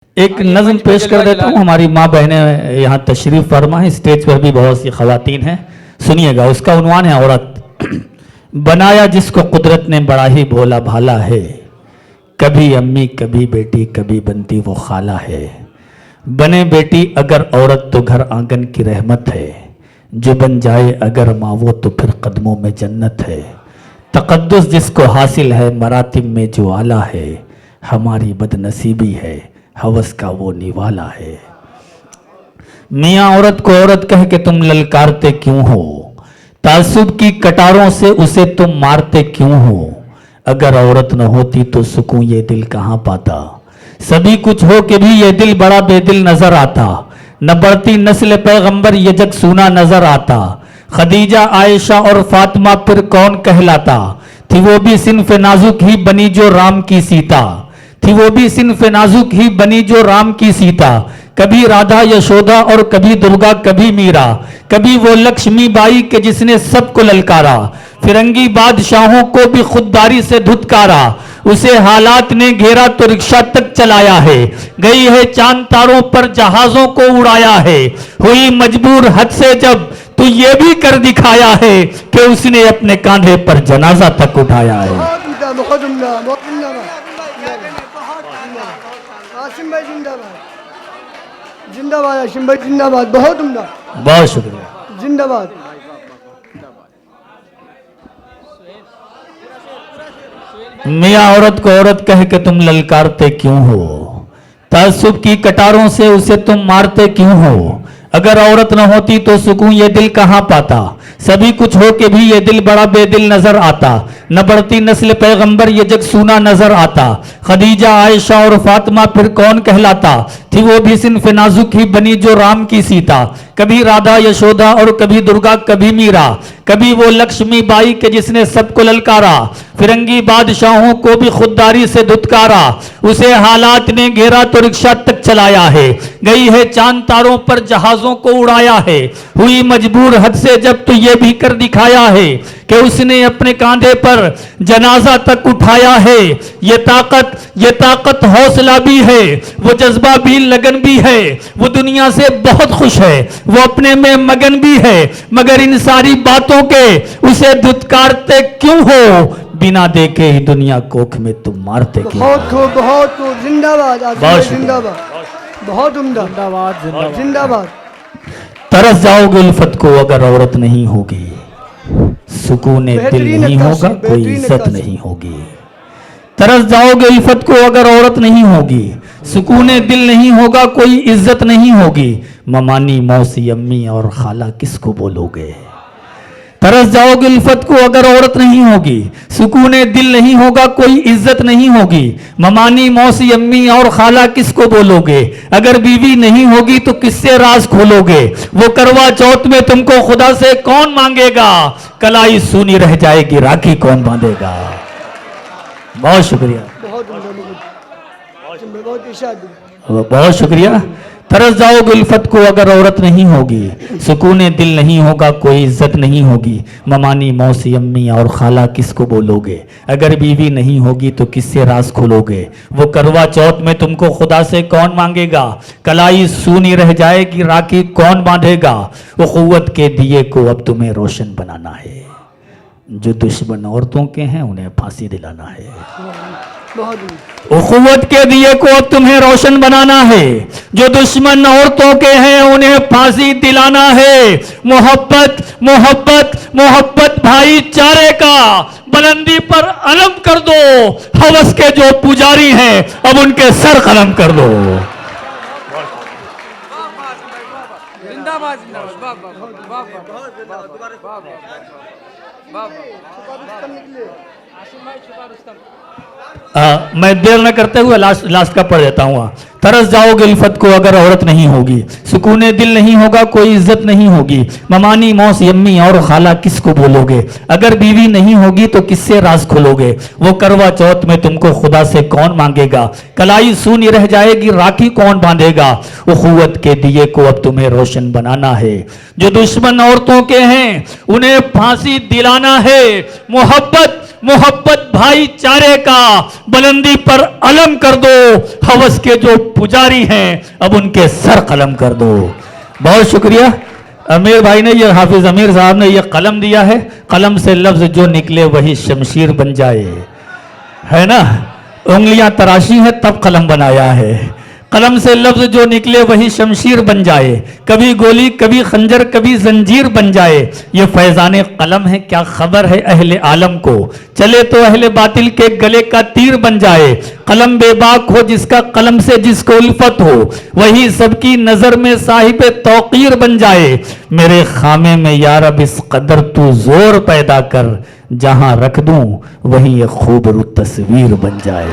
ایک نظم پیش کر دیتا ہوں. ہماری ماں بہنیں یہاں تشریف فرما ہے, اسٹیج پر بھی بہت سی خواتین ہیں, سنیے گا. اس کا عنوان ہے عورت. بنایا جس کو قدرت نے بڑا ہی بھولا بھالا ہے, کبھی امی کبھی بیٹی کبھی بنتی وہ خالہ ہے. بنے بیٹی اگر عورت تو گھر آنگن کی رحمت ہے, جو بن جائے اگر ماں وہ تو پھر قدموں میں جنت ہے. تقدس جس کو حاصل ہے مراتب میں جو اعلیٰ ہے, ہماری بد نصیبی ہے ہوس کا وہ نوالا ہے. میاں عورت کو عورت کہہ کے تم للکارتے کیوں ہو, تعصب کی کٹاروں سے اسے تم مارتے کیوں ہو. اگر عورت نہ ہوتی تو سکون یہ دل کہاں پاتا, سبھی کچھ ہو کے بھی یہ دل بڑا بے دل نظر آتا. نہ بڑھتی نسل پیغمبر یہ جگ سونا نظر آتا. خدیجہ عائشہ اور فاطمہ پھر کون کہلاتا, تھی وہ بھی صنف نازک ہی بنی جو رام کی سیتا. تھی وہ بھی صنف نازک ہی بنی جو رام کی سیتا. کبھی رادھا یشودا اور کبھی درگا کبھی میرا, کبھی وہ لکشمی بائی کہ جس نے سب کو للکارا. فرنگی بادشاہوں کو بھی خودداری سے دھتکارا, اسے حالات نے گھیرا تو رکشہ تک چلایا ہے. گئی ہے چاند تاروں پر جہازوں کو اڑایا ہے, ہوئی مجبور حد سے جب تو یہ بھی کر دکھایا ہے کہ اس نے اپنے کاندھے پر جنازہ تک اٹھایا ہے. زندہ باد ہاشم بھائی, زندہ باد, بہت عمدہ, بہت شکریہ. زندہ باد. میاں عورت کو عورت کہہ کے تم للکارتے کیوں ہو, تعصب کی کٹاروں سے اسے تم مارتے کیوں ہو. اگر عورت نہ ہوتی تو سکون یہ دل کہاں پاتا, سبھی کچھ ہو کے بھی یہ دل بڑا بے دل نظر آتا. نہ بڑھتی نسل پیغمبر یہ جگ سونا نظر آتا. خدیجہ عائشہ اور فاطمہ پھر کون کہلاتا, تھی وہ بھی صنف نازک ہی بنی جو رام کی سیتا. کبھی رادھا یشودا اور کبھی درگا کبھی میرا, کبھی وہ لکشمی بائی کہ جس نے سب کو للکارا. فرنگی بادشاہوں کو بھی خودداری سے دھتکارا, اسے حالات نے گھیرا تو رکشہ تک چلایا ہے. گئی ہے چاند تاروں پر جہازوں کو اڑایا ہے, ہوئی مجبور حد سے جب تو یہ بھی کر دکھایا ہے کہ اس نے اپنے کاندھے پر جنازہ تک اٹھایا ہے. یہ طاقت حوصلہ بھی ہے, وہ جذبہ بھی لگن بھی ہے. وہ دنیا سے بہت خوش ہے, وہ اپنے میں مگن بھی ہے, مگر ان ساری باتوں کے اسے دھتکارتے کیوں ہو. بنا دیکھے ہی دنیا کوکھ میں تم مارتے کیوں ہو. بہت خوب, بہت خوب, زندہ باد ہاشم بھائی, زندہ باد, بہت عمدہ, زندہ باد. ترس جاؤ گے الفت کو اگر عورت نہیں ہوگی, سکون دل نہیں ہوگا کوئی عزت نہیں ہوگی. ترس جاؤ گے الفت کو اگر عورت نہیں ہوگی, سکون دل نہیں ہوگا کوئی عزت نہیں ہوگی. ممانی موسی امی اور خالہ کس کو بولو گے. ترس جاؤ گے الفت کو اگر عورت نہیں ہوگی, سکون دل نہیں ہوگا کوئی عزت نہیں ہوگی. ممانی موسی امی اور خالہ کس کو بولو گے, اگر بیوی نہیں ہوگی تو کس سے راز کھولو گے. وہ کروا چوتھ میں تم کو خدا سے کون مانگے گا, کلائی سونی رہ جائے گی راکھی کون باندھے گا. بہت شکریہ, بہت عمدہ, بہت ارشاد. بہت شکریہ. ترس جاؤ گے الفت کو اگر عورت نہیں ہوگی, سکون دل نہیں ہوگا کوئی عزت نہیں ہوگی. ممانی موسی امی اور خالہ کس کو بولو گے, اگر بیوی نہیں ہوگی تو کس سے راز کھولو گے. وہ کروا چوتھ میں تم کو خدا سے کون مانگے گا, کلائی سونی رہ جائے گی راکھی کون باندھے گا. اخوت کے دیے کو اب تمہیں روشن بنانا ہے, جو دشمن عورتوں کے ہیں انہیں پھانسی دلانا ہے. اخوت کے دیے کو اب تمہیں روشن بنانا ہے, جو دشمن عورتوں کے ہیں انہیں پھانسی دلانا ہے. محبت محبت محبت بھائی چارے کا بلندی پر علم کر دو, ہوس کے جو پجاری ہیں اب ان کے سر قلم کر دو. میں دیر نہ کرتے ہوئے لاسٹ کا پڑھ دیتا ہوں. ترس جاؤ گے الفت کو اگر عورت نہیں ہوگی, سکون دل نہیں ہوگا کوئی عزت نہیں ہوگی. ممانی موسی امی اور خالہ کس کو بولو گے, اگر بیوی نہیں ہوگی تو کس سے راز کھولو گے. وہ کروا چوتھ میں تم کو خدا سے کون مانگے گا, کلائی سونی رہ جائے گی راکھی کون باندھے گا. اخوت کے دیے کو اب تمہیں روشن بنانا ہے, جو دشمن عورتوں کے ہیں انہیں پھانسی دلانا ہے. محبت محبت بھائی چارے کا بلندی پر علم کر دو. ہوس کے جو پجاری ہیں اب ان کے سر قلم کر دو. بہت شکریہ امیر بھائی نے, یہ حافظ امیر صاحب نے یہ قلم دیا ہے. قلم سے لفظ جو نکلے وہی شمشیر بن جائے, ہے نا, انگلیاں تراشی ہے تب قلم بنایا ہے. قلم سے لفظ جو نکلے وہی شمشیر بن جائے, کبھی گولی کبھی خنجر کبھی زنجیر بن جائے. یہ فیضان قلم ہے, کیا خبر ہے اہل عالم کو, چلے تو اہل باطل کے گلے کا تیر بن جائے. قلم بے باک ہو جس کا قلم سے جس کو الفت ہو, وہی سب کی نظر میں صاحب توقیر بن جائے. میرے خامے میں یا رب اس قدر تو زور پیدا کر, جہاں رکھ دوں وہیں ایک خوبرو تصویر بن جائے.